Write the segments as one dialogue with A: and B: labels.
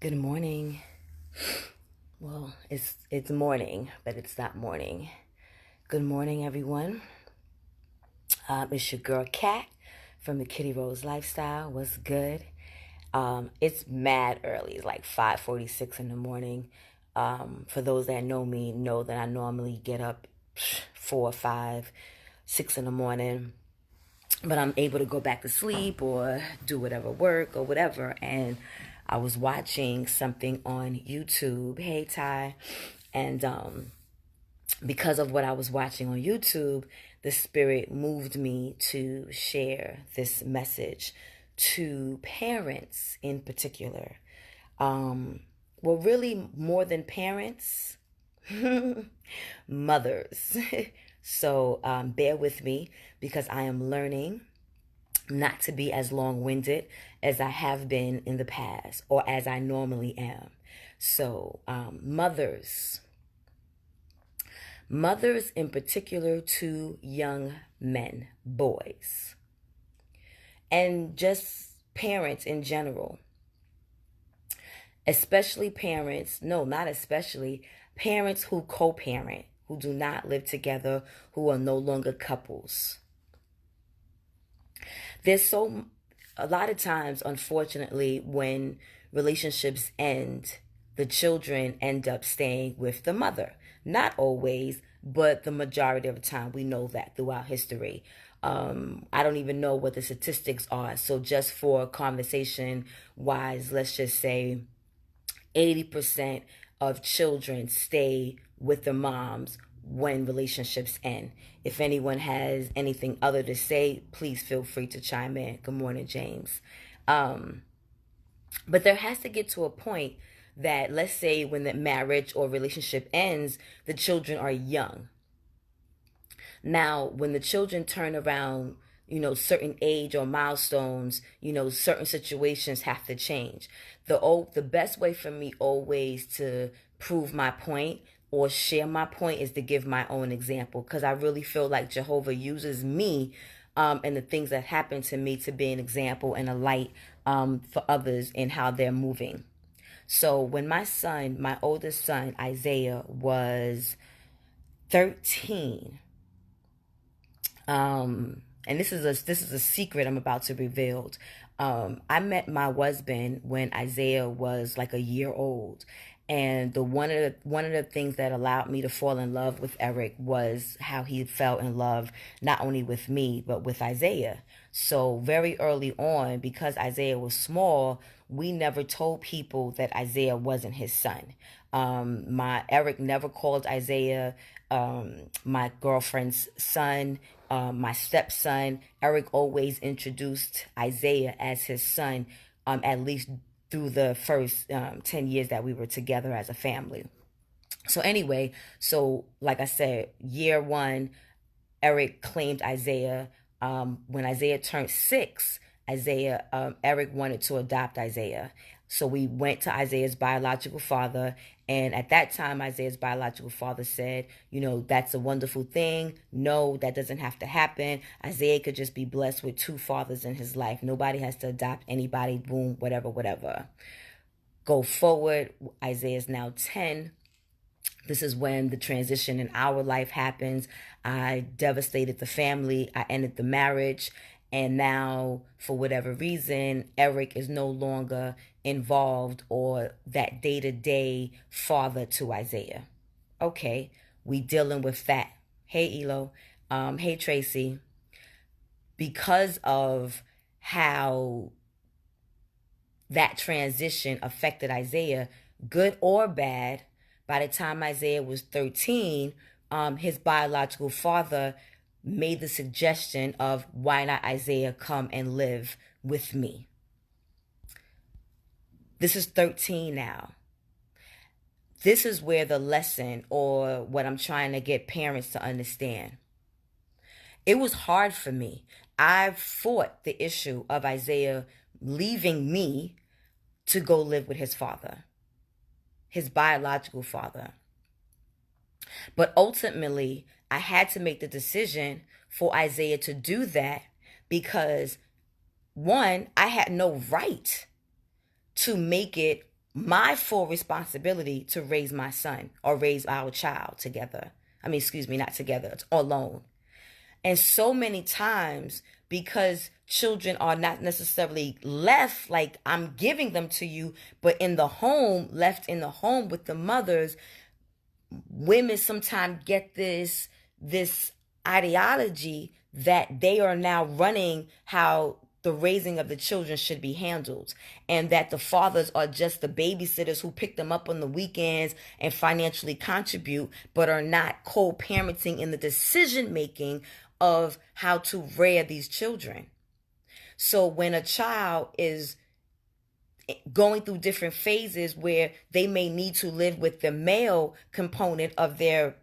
A: Good morning. Well, it's morning, but it's not morning. Good morning, everyone. It's your girl Kat from the Kitty Rose Lifestyle. What's good? It's mad early. It's like 5:46 in the morning. For those that know me, know that I normally get up 4, 5, 6 in the morning, but I'm able to go back to sleep or do whatever work or whatever. And I was watching something on YouTube. Hey, Ty. And because of what I was watching on YouTube, the Spirit moved me to share this message to parents in particular. Well, really, more than parents, mothers. So bear with me because I am learning not to be as long winded as I have been in the past or as I normally am. So, mothers in particular to young men, boys, and just parents in general, especially parents, no, not especially, parents who co parent, who do not live together, who are no longer couples. A lot of times, unfortunately, when relationships end, the children end up staying with the mother. Not always, but the majority of the time, we know that throughout history. I don't even know what the statistics are. So, just for conversation wise, let's just say 80% of children stay with their moms when relationships end. If anyone has anything other to say, please feel free to chime in. Good morning, James. But there has to get to a point that, let's say, when the marriage or relationship ends, the children are young. Now, when the children turn around, certain age or milestones, certain situations have to change. The best way for me always to prove my point or share my point is to give my own example, because I really feel like Jehovah uses me and the things that happen to me to be an example and a light for others in how they're moving. So when my oldest son, Isaiah, was 13, and this is a secret I'm about to reveal. I met my husband when Isaiah was like a year old, and the one of the things that allowed me to fall in love with Eric was how he fell in love not only with me but with Isaiah. So very early on, because Isaiah was small, we never told people that Isaiah wasn't his son. My Eric never called Isaiah my girlfriend's son, my stepson. Eric always introduced Isaiah as his son, at least through the first 10 years that we were together as a family. So anyway, so like I said, year one, Eric claimed Isaiah. When Isaiah turned 6, Eric wanted to adopt Isaiah. So we went to Isaiah's biological father. And at that time, Isaiah's biological father said, that's a wonderful thing. No, that doesn't have to happen. Isaiah could just be blessed with 2 fathers in his life. Nobody has to adopt anybody, boom, whatever, whatever. Go forward, Isaiah's now 10. This is when the transition in our life happens. I devastated the family. I ended the marriage. And now, for whatever reason, Eric is no longer involved or that day-to-day father to Isaiah. Okay, we dealing with that. Hey, Elo. Hey, Tracy. Because of how that transition affected Isaiah, good or bad, by the time Isaiah was 13, his biological father made the suggestion of, why not Isaiah come and live with me? This is 13 now. This is where the lesson, or what I'm trying to get parents to understand. It was hard for me. I fought the issue of Isaiah leaving me to go live with his father, his biological father. But ultimately, I had to make the decision for Isaiah to do that because, one, I had no right to make it my full responsibility to raise my son or raise our child together. I mean, excuse me, not together, it's alone. And so many times, because children are not necessarily left, like I'm giving them to you, but in the home, left in the home with the mothers, women sometimes get this ideology that they are now running how the raising of the children should be handled, and that the fathers are just the babysitters who pick them up on the weekends and financially contribute, but are not co-parenting in the decision making of how to rear these children. So when a child is going through different phases where they may need to live with the male component of their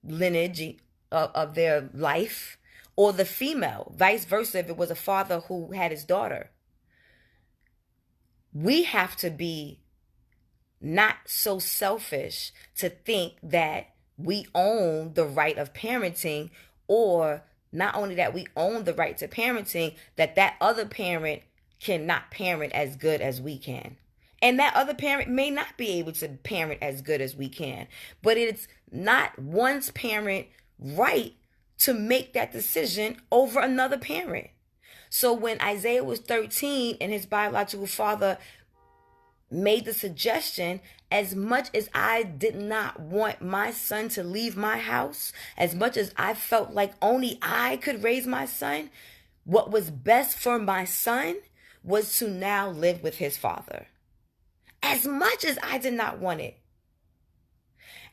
A: lineage, of their life, or the female, vice versa, if it was a father who had his daughter. We have to be not so selfish to think that we own the right of parenting, or not only that we own the right to parenting, that other parent cannot parent as good as we can. And that other parent may not be able to parent as good as we can. But it's not one's parent right to make that decision over another parent. So when Isaiah was 13 and his biological father made the suggestion, as much as I did not want my son to leave my house, as much as I felt like only I could raise my son, what was best for my son was to now live with his father. As much as I did not want it.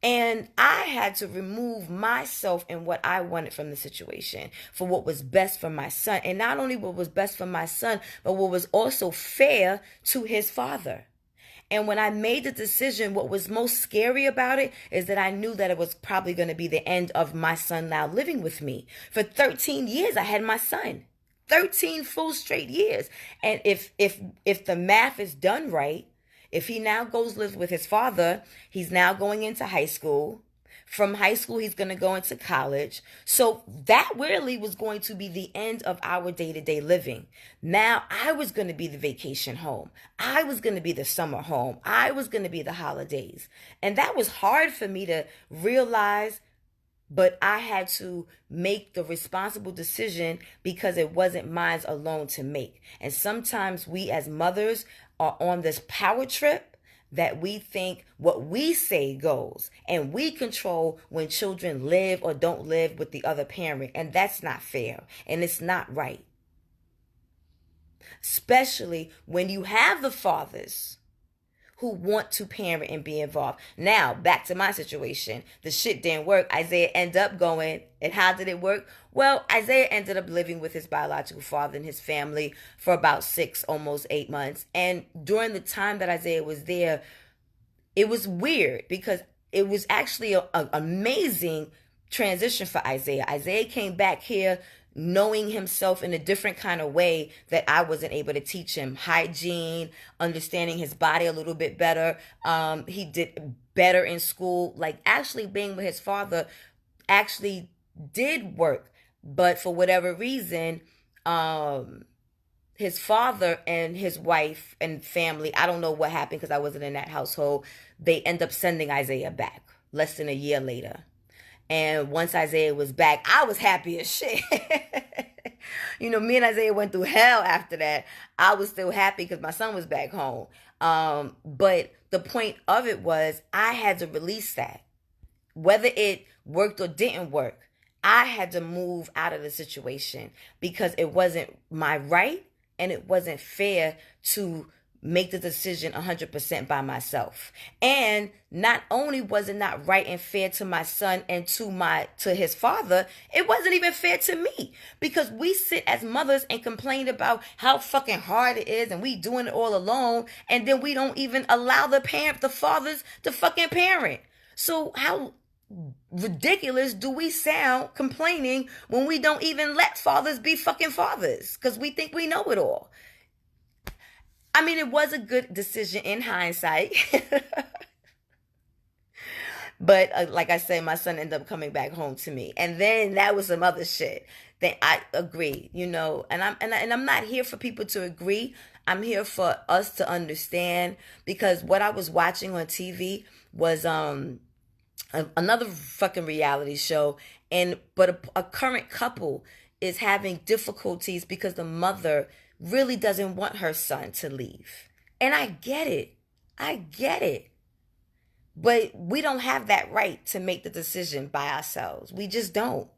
A: And I had to remove myself and what I wanted from the situation for what was best for my son. And not only what was best for my son, but what was also fair to his father. And when I made the decision, what was most scary about it is that I knew that it was probably going to be the end of my son now living with me. For 13 years, I had my son. 13 full straight years. And if the math is done right, if he now goes live with his father, he's now going into high school. From high school, he's going to go into college. So that really was going to be the end of our day-to-day living. Now I was going to be the vacation home. I was going to be the summer home. I was going to be the holidays. And that was hard for me to realize, but I had to make the responsible decision because it wasn't mine alone to make. And sometimes we as mothers are on this power trip that we think what we say goes, and we control when children live or don't live with the other parent. And that's not fair, and it's not right. Especially when you have the fathers who want to parent and be involved. Now, back to my situation. The shit didn't work. Isaiah ended up going, and how did it work? Well, Isaiah ended up living with his biological father and his family for about 6, almost 8 months. And during the time that Isaiah was there, it was weird because it was actually an amazing transition for Isaiah. Isaiah came back here knowing himself in a different kind of way that I wasn't able to teach him. Hygiene, understanding his body a little bit better. He did better in school. Like actually being with his father actually did work. But for whatever reason, his father and his wife and family, I don't know what happened because I wasn't in that household. They end up sending Isaiah back less than a year later. And once Isaiah was back, I was happy as shit. You know, me and Isaiah went through hell after that. I was still happy because my son was back home. But the point of it was I had to release that. Whether it worked or didn't work, I had to move out of the situation because it wasn't my right and it wasn't fair to make the decision 100% by myself. And not only was it not right and fair to my son and to his father, it wasn't even fair to me because we sit as mothers and complain about how fucking hard it is and we doing it all alone, and then we don't even allow the fathers to fucking parent. So how ridiculous do we sound complaining when we don't even let fathers be fucking fathers because we think we know it all? I mean, it was a good decision in hindsight. But like I said, my son ended up coming back home to me. And then that was some other shit. Then I agree, you know, and I'm not here for people to agree. I'm here for us to understand, because what I was watching on TV was another fucking reality show, and but a current couple is having difficulties because the mother really doesn't want her son to leave. And I get it. I get it. But we don't have that right to make the decision by ourselves. We just don't.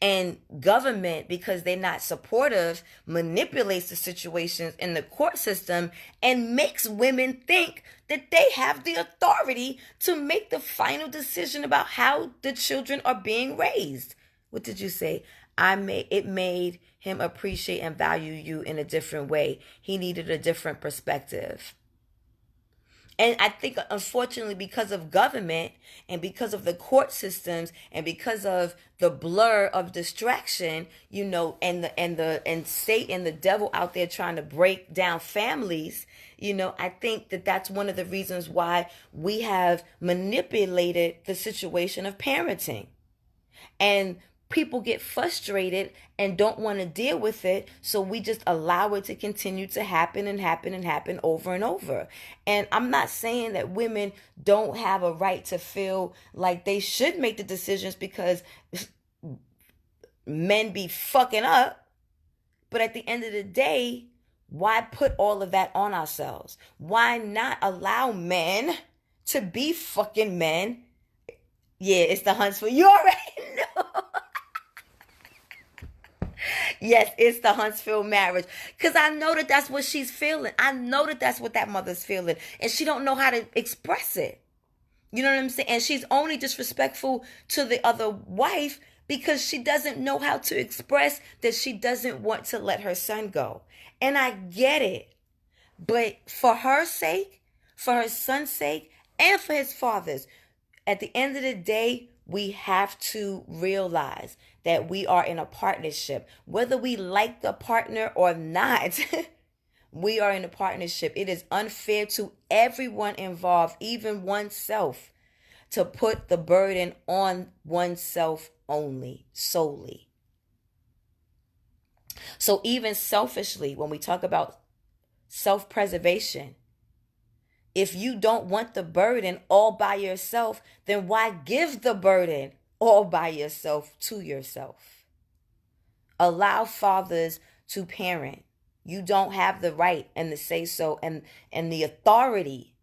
A: And government, because they're not supportive, manipulates the situations in the court system and makes women think that they have the authority to make the final decision about how the children are being raised. What did you say? It made him appreciate and value you in a different way. He needed a different perspective. And I think, unfortunately, because of government and because of the court systems and because of the blur of distraction, and Satan and the devil out there trying to break down families, I think that that's one of the reasons why we have manipulated the situation of parenting. And people get frustrated and don't want to deal with it, so we just allow it to continue to happen and happen and happen over and over. And I'm not saying that women don't have a right to feel like they should make the decisions because men be fucking up, but at the end of the day, why put all of that on ourselves? Why not allow men to be fucking men? Yeah, it's the Huntsville. You already know. Yes, it's the Huntsville marriage. Because I know that that's what she's feeling. I know that that's what that mother's feeling. And she don't know how to express it. You know what I'm saying? And she's only disrespectful to the other wife because she doesn't know how to express that she doesn't want to let her son go. And I get it. But for her sake, for her son's sake, and for his father's, at the end of the day, we have to realize that we are in a partnership. Whether we like the partner or not, we are in a partnership. It is unfair to everyone involved, even oneself, to put the burden on oneself only, solely. So even selfishly, when we talk about self-preservation, if you don't want the burden all by yourself, then why give the burden all by yourself to yourself? Allow fathers to parent. You don't have the right and the say-so and the authority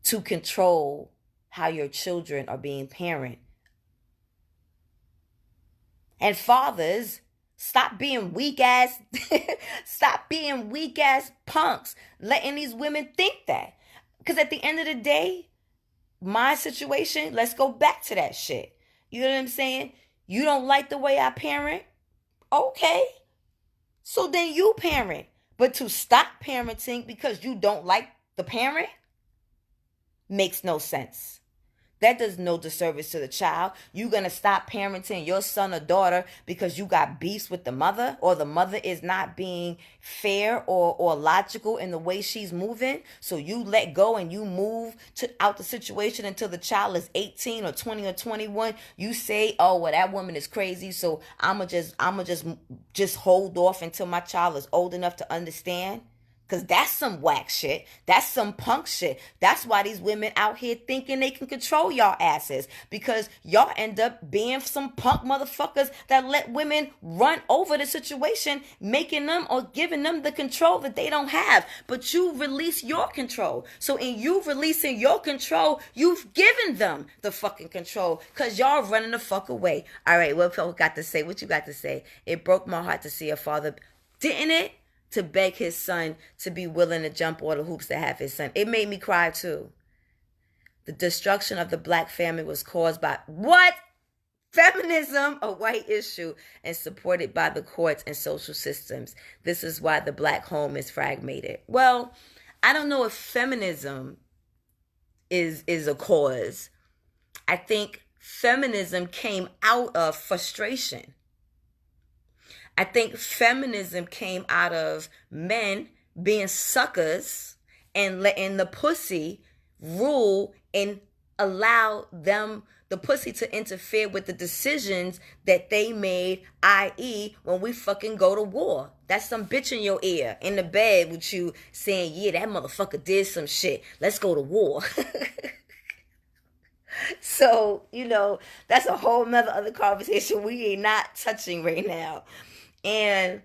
A: to control how your children are being parented. And fathers, stop being weak ass punks, letting these women think that. Because at the end of the day, my situation, let's go back to that shit. You know what I'm saying? You don't like the way I parent? Okay. So then you parent. But to stop parenting because you don't like the parent makes no sense. That does no disservice to the child. You're going to stop parenting your son or daughter because you got beefs with the mother, or the mother is not being fair or logical in the way she's moving. So you let go and you move out the situation until the child is 18 or 20 or 21. You say, oh, well, that woman is crazy, so I'ma just hold off until my child is old enough to understand. Because that's some whack shit. That's some punk shit. That's why these women out here thinking they can control y'all asses. Because y'all end up being some punk motherfuckers that let women run over the situation, making them or giving them the control that they don't have. But you release your control. So in you releasing your control, you've given them the fucking control. Because y'all running the fuck away. All right, what you got to say? What you got to say? It broke my heart to see a father, didn't it? To beg his son to be willing to jump all the hoops to have his son. It made me cry too. The destruction of the black family was caused by what? Feminism, a white issue, and supported by the courts and social systems. This is why the black home is fragmented. Well, I don't know if feminism is a cause. I think feminism came out of frustration. I think feminism came out of men being suckers and letting the pussy rule and allow them the pussy to interfere with the decisions that they made, i.e. when we fucking go to war. That's some bitch in your ear in the bed with you saying, yeah, that motherfucker did some shit. Let's go to war. So, that's a whole nother other conversation we ain't not touching right now. And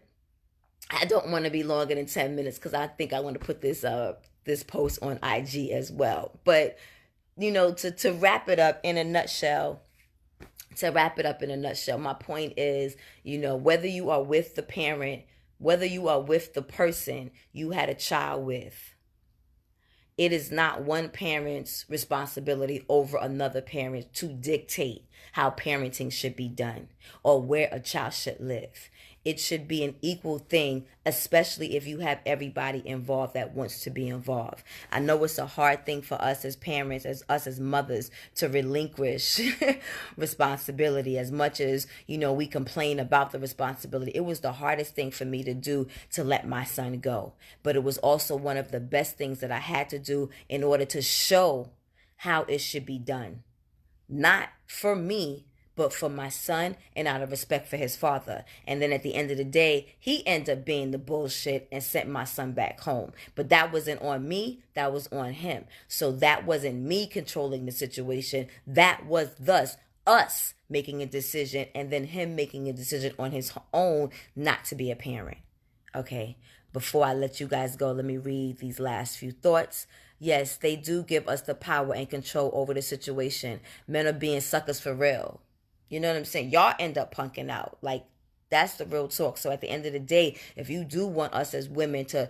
A: I don't want to be longer than 10 minutes because I think I want to put this post on IG as well. But, to wrap it up in a nutshell, my point is, whether you are with the parent, whether you are with the person you had a child with, it is not one parent's responsibility over another parent to dictate how parenting should be done or where a child should live. It should be an equal thing, especially if you have everybody involved that wants to be involved. I know it's a hard thing for us as parents, as mothers, to relinquish responsibility as much as, we complain about the responsibility. It was the hardest thing for me to do, to let my son go. But it was also one of the best things that I had to do in order to show how it should be done. Not for me, but for my son and out of respect for his father. And then at the end of the day, he ended up being the bullshit and sent my son back home. But that wasn't on me, that was on him. So that wasn't me controlling the situation. That was thus us making a decision and then him making a decision on his own not to be a parent. Okay, before I let you guys go, let me read these last few thoughts. Yes, they do give us the power and control over the situation. Men are being suckers for real. You know what I'm saying? Y'all end up punking out. Like, that's the real talk. So at the end of the day, if you do want us as women to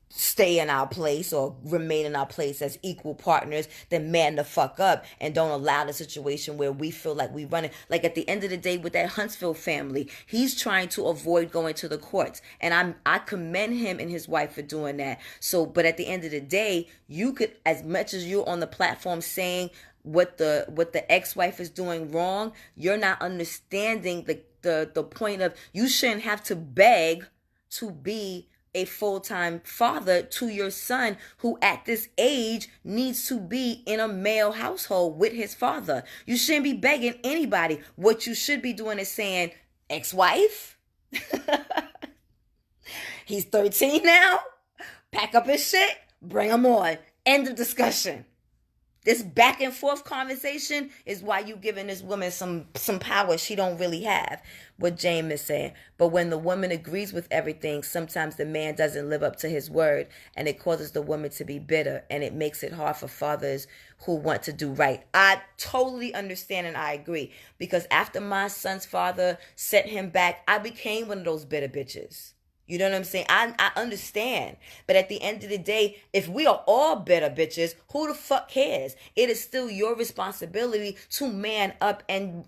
A: stay in our place or remain in our place as equal partners, then man the fuck up and don't allow the situation where we feel like we run it. Like at the end of the day with that Huntsville family, he's trying to avoid going to the courts. And I commend him and his wife for doing that. So, but at the end of the day, you could, as much as you're on the platform saying what the ex-wife is doing wrong, you're not understanding the point of you shouldn't have to beg to be a full-time father to your son who at this age needs to be in a male household with his father. You shouldn't be begging anybody. What you should be doing is saying, ex-wife, he's 13 now, pack up his shit, bring him on. End of discussion. This back and forth conversation is why you giving this woman some power she don't really have. What James is saying. But when the woman agrees with everything, sometimes the man doesn't live up to his word, and it causes the woman to be bitter, and it makes it hard for fathers who want to do right. I totally understand and I agree. Because after my son's father sent him back, I became one of those bitter bitches. You know what I'm saying? I understand. But at the end of the day, if we are all bitter bitches, who the fuck cares? It is still your responsibility to man up and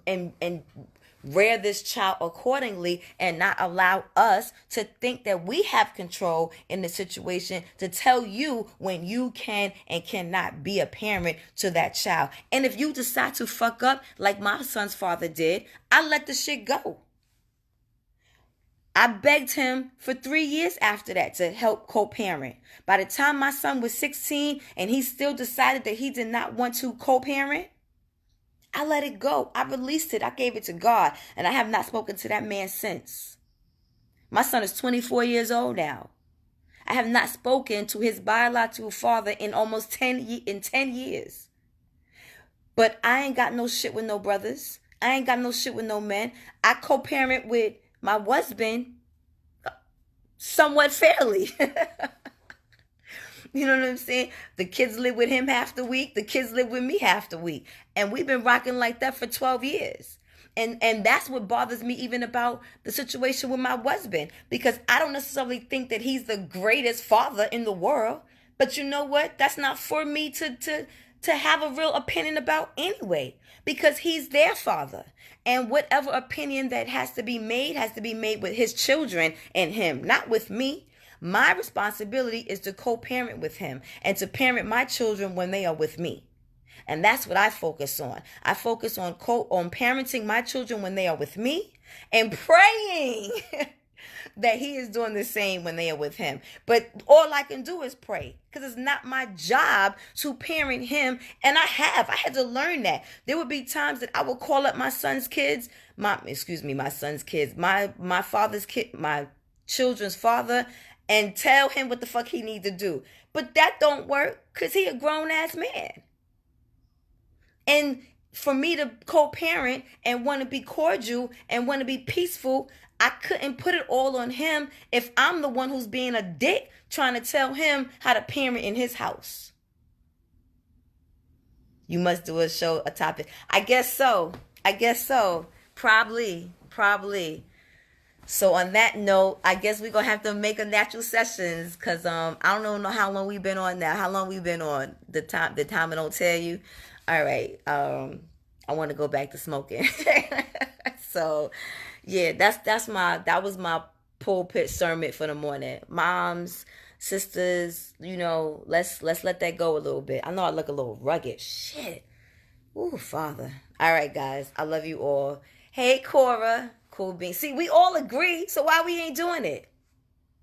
A: rear this child accordingly and not allow us to think that we have control in the situation to tell you when you can and cannot be a parent to that child. And if you decide to fuck up like my son's father did, I let the shit go. I begged him for 3 years after that to help co-parent. By the time my son was 16 and he still decided that he did not want to co-parent, I let it go. I released it. I gave it to God. And I have not spoken to that man since. My son is 24 years old now. I have not spoken to his biological father in almost 10 years. But I ain't got no shit with no brothers. I ain't got no shit with no men. I co-parent with my husband somewhat fairly. You know what I'm saying? The kids live with him half the week. The kids live with me half the week. And we've been rocking like that for 12 years. And that's what bothers me even about the situation with my husband. Because I don't necessarily think that he's the greatest father in the world. But you know what? That's not for me to have a real opinion about anyway. Because he's their father. And whatever opinion that has to be made with his children and him, not with me. My responsibility is to co-parent with him and to parent my children when they are with me. And that's what I focus on. I focus on parenting my children when they are with me and praying that he is doing the same when they are with him. But all I can do is pray, because it's not my job to parent him. And I had to learn that. There would be times that I would call up my son's kids, my son's kids, my father's kid, my children's father, and tell him what the fuck he need to do. But that don't work, because he a grown-ass man. And for me to co-parent and want to be cordial and want to be peaceful, I couldn't put it all on him if I'm the one who's being a dick trying to tell him how to parent in his house. You must do a topic. I guess so. Probably. So on that note, I guess we're going to have to make a natural sessions, because I don't know how long we've been on now. How long we've been on? The time I don't tell you. All right. I want to go back to smoking. So, yeah, that was my pulpit sermon for the morning. Moms, sisters, let's let that go a little bit. I know I look a little rugged. Shit. Ooh, Father. All right, guys. I love you all. Hey, Cora. Cool beans. See, we all agree, so why we ain't doing it?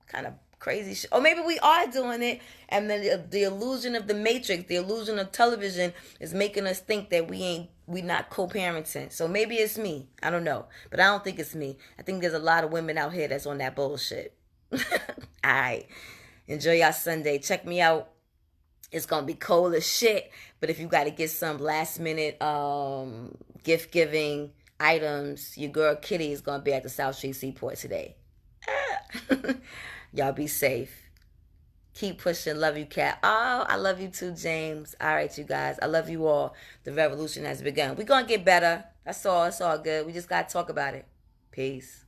A: Kind of crazy shit. Or maybe we are doing it, and then the illusion of the matrix, the illusion of television is making us think that we not co-parenting. So maybe it's me. I don't know. But I don't think it's me. I think there's a lot of women out here that's on that bullshit. All right. Enjoy your Sunday. Check me out. It's going to be cold as shit. But if you got to get some last minute gift giving items, your girl Kitty is going to be at the South Street Seaport today. Y'all be safe. Keep pushing. Love you, Kat. Oh, I love you too, James. All right, you guys. I love you all. The revolution has begun. We're going to get better. That's all. It's all good. We just got to talk about it. Peace.